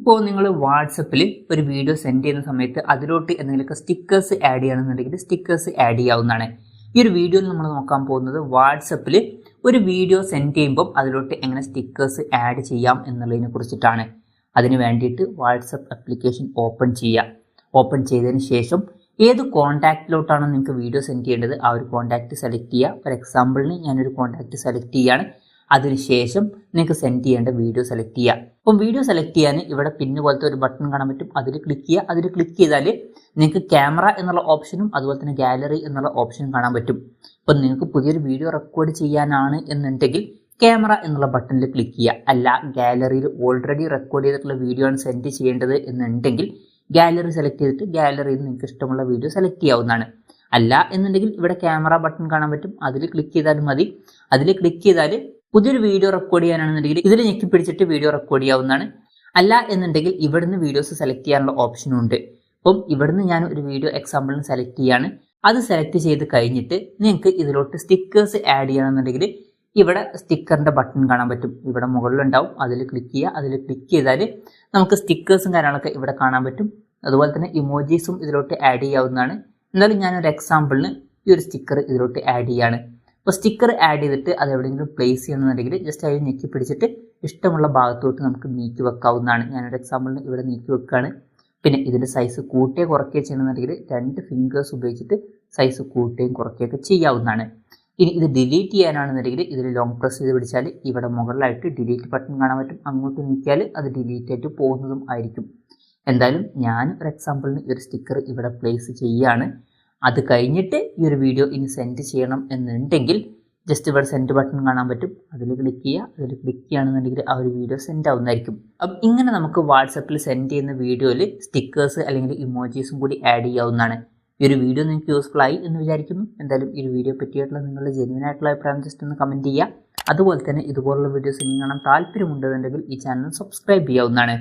ഇപ്പോൾ നിങ്ങൾ വാട്സപ്പിൽ ഒരു വീഡിയോ സെൻഡ് ചെയ്യുന്ന സമയത്ത് അതിലോട്ട് എന്തെങ്കിലുമൊക്കെ സ്റ്റിക്കേഴ്സ് ആഡ് ചെയ്യണമെന്നുണ്ടെങ്കിൽ സ്റ്റിക്കേഴ്സ് ആഡ് ചെയ്യാവുന്നതാണ്. ഈ ഒരു വീഡിയോയിൽ നമ്മൾ നോക്കാൻ പോകുന്നത് വാട്സപ്പിൽ ഒരു വീഡിയോ സെൻഡ് ചെയ്യുമ്പോൾ അതിലോട്ട് എങ്ങനെ സ്റ്റിക്കേഴ്സ് ആഡ് ചെയ്യാം എന്നുള്ളതിനെ കുറിച്ചിട്ടാണ്. അതിന് വേണ്ടിയിട്ട് വാട്സപ്പ് ആപ്ലിക്കേഷൻ ഓപ്പൺ ചെയ്യുക. ഓപ്പൺ ചെയ്തതിന് ശേഷം ഏത് കോൺടാക്റ്റിലോട്ടാണോ നിങ്ങൾക്ക് വീഡിയോ സെൻഡ് ചെയ്യേണ്ടത് ആ ഒരു കോൺടാക്റ്റ് സെലക്ട് ചെയ്യുക. ഫോർ എക്സാമ്പിളിന് ഞാനൊരു കോൺടാക്റ്റ് സെലക്ട് ചെയ്യുകയാണ്. അതിനുശേഷം നിങ്ങൾക്ക് സെൻഡ് ചെയ്യേണ്ട വീഡിയോ സെലക്ട് ചെയ്യുക. അപ്പം വീഡിയോ സെലക്ട് ചെയ്യാൻ ഇവിടെ പിന്ന് പോലത്തെ ഒരു ബട്ടൺ കാണാൻ പറ്റും. അതിൽ ക്ലിക്ക് ചെയ്യുക. അതിൽ ക്ലിക്ക് ചെയ്താൽ നിങ്ങൾക്ക് ക്യാമറ എന്നുള്ള ഓപ്ഷനും അതുപോലെ തന്നെ ഗാലറി എന്നുള്ള ഓപ്ഷനും കാണാൻ പറ്റും. അപ്പം നിങ്ങൾക്ക് പുതിയൊരു വീഡിയോ റെക്കോർഡ് ചെയ്യാനാണ് എന്നുണ്ടെങ്കിൽ ക്യാമറ എന്നുള്ള ബട്ടണിൽ ക്ലിക്ക് ചെയ്യുക. അല്ല ഗാലറിയിൽ ഓൾറെഡി റെക്കോർഡ് ചെയ്തിട്ടുള്ള വീഡിയോ ആണ് സെൻഡ് ചെയ്യേണ്ടത് എന്നുണ്ടെങ്കിൽ ഗാലറി സെലക്ട് ചെയ്തിട്ട് ഗാലറിയിൽ നിങ്ങൾക്ക് ഇഷ്ടമുള്ള വീഡിയോ സെലക്ട് ചെയ്യാവുന്നതാണ്. അല്ല എന്നുണ്ടെങ്കിൽ ഇവിടെ ക്യാമറ ബട്ടൺ കാണാൻ പറ്റും. അതിൽ ക്ലിക്ക് ചെയ്താലും മതി. അതിൽ ക്ലിക്ക് ചെയ്താൽ പുതിയൊരു വീഡിയോ റെക്കോർഡ് ചെയ്യാനാണെന്നുണ്ടെങ്കിൽ ഇതിൽ ഞെക്കി പിടിച്ചിട്ട് വീഡിയോ റെക്കോർഡ് ചെയ്യാവുന്നതാണ്. അല്ല എന്നുണ്ടെങ്കിൽ ഇവിടുന്ന് വീഡിയോസ് സെലക്ട് ചെയ്യാനുള്ള ഓപ്ഷനും ഉണ്ട്. അപ്പം ഇവിടുന്ന് ഞാൻ ഒരു വീഡിയോ എക്സാമ്പിളിന് സെലക്ട് ചെയ്യാണ്. അത് സെലക്ട് ചെയ്ത് കഴിഞ്ഞിട്ട് നിങ്ങൾക്ക് ഇതിലോട്ട് സ്റ്റിക്കേഴ്സ് ആഡ് ചെയ്യണമെന്നുണ്ടെങ്കിൽ ഇവിടെ സ്റ്റിക്കറിൻ്റെ ബട്ടൺ കാണാൻ പറ്റും. ഇവിടെ മുകളിലുണ്ടാവും. അതിൽ ക്ലിക്ക് ചെയ്യുക. അതിൽ ക്ലിക്ക് ചെയ്താൽ നമുക്ക് സ്റ്റിക്കേഴ്സും കാര്യങ്ങളൊക്കെ ഇവിടെ കാണാൻ പറ്റും. അതുപോലെ തന്നെ ഇമോജീസും ഇതിലോട്ട് ആഡ് ചെയ്യാവുന്നതാണ്. എന്നാലും ഞാനൊരു എക്സാമ്പിളിന് ഈ ഒരു സ്റ്റിക്കർ ഇതിലോട്ട് ആഡ് ചെയ്യാണ്. അപ്പോൾ സ്റ്റിക്കർ ആഡ് ചെയ്തിട്ട് അത് എവിടെയെങ്കിലും പ്ലേസ് ചെയ്യണമെന്നുണ്ടെങ്കിൽ ജസ്റ്റ് അതിൽ ഞെക്കി പിടിച്ചിട്ട് ഇഷ്ടമുള്ള ഭാഗത്തോട്ട് നമുക്ക് നീക്കി വെക്കാവുന്നതാണ്. ഞാനൊരു എക്സാമ്പിളിന് ഇവിടെ നീക്കി വെക്കുകയാണ്. പിന്നെ ഇതിൻ്റെ സൈസ് കൂട്ടുകയോ കുറയ്ക്കുകയോ ചെയ്യണമെന്നുണ്ടെങ്കിൽ 2 ഫിംഗേഴ്സ് ഉപയോഗിച്ചിട്ട് സൈസ് കൂട്ടുകയും കുറയ്ക്കുകയൊക്കെ ചെയ്യാവുന്നതാണ്. ഇനി ഇത് ഡിലീറ്റ് ചെയ്യാനാണെന്നുണ്ടെങ്കിൽ ഇതിൽ ലോങ് പ്രസ് ചെയ്ത് പിടിച്ചാൽ ഇവിടെ മുകളിലായിട്ട് ഡിലീറ്റ് ബട്ടൺ കാണാൻ പറ്റും. അങ്ങോട്ട് നീക്കിയാൽ അത് ഡിലീറ്റ് ആയിട്ട് പോകുന്നതും ആയിരിക്കും. എന്തായാലും ഞാൻ ഒരു എക്സാമ്പിളിന് ഈ ഒരു സ്റ്റിക്കർ ഇവിടെ പ്ലേസ് ചെയ്യുകയാണ്. അത് കഴിഞ്ഞിട്ട് ഈ ഒരു വീഡിയോ ഇനി സെൻഡ് ചെയ്യണം എന്നുണ്ടെങ്കിൽ ജസ്റ്റ് ഇവിടെ സെൻഡ് ബട്ടൺ കാണാൻ പറ്റും. അതിൽ ക്ലിക്ക് ചെയ്യുക. അതിൽ ക്ലിക്ക് ചെയ്യുകയാണെന്നുണ്ടെങ്കിൽ ആ ഒരു വീഡിയോ സെൻഡ് ആവുന്നതായിരിക്കും. അപ്പം ഇങ്ങനെ നമുക്ക് വാട്സപ്പിൽ സെൻഡ് ചെയ്യുന്ന വീഡിയോയിൽ സ്റ്റിക്കേഴ്സ് അല്ലെങ്കിൽ ഇമോജീസും കൂടി ആഡ് ചെയ്യാവുന്നതാണ്. ഈ ഒരു വീഡിയോ നിങ്ങൾക്ക് യൂസ്ഫുൾ ആയി എന്ന് വിചാരിക്കുന്നു. എന്തായാലും ഈ ഒരു വീഡിയോ പറ്റിയിട്ടുള്ള നിങ്ങളുടെ ജെന്യുവൻ ആയിട്ടുള്ള അഭിപ്രായം ജസ്റ്റ് ഒന്ന് കമൻറ്റ് ചെയ്യുക. അതുപോലെ തന്നെ ഇതുപോലുള്ള വീഡിയോസ് കാണാൻ താല്പര്യമുണ്ടെന്നുണ്ടെങ്കിൽ ഈ ചാനൽ സബ്സ്ക്രൈബ് ചെയ്യാവുന്നതാണ്.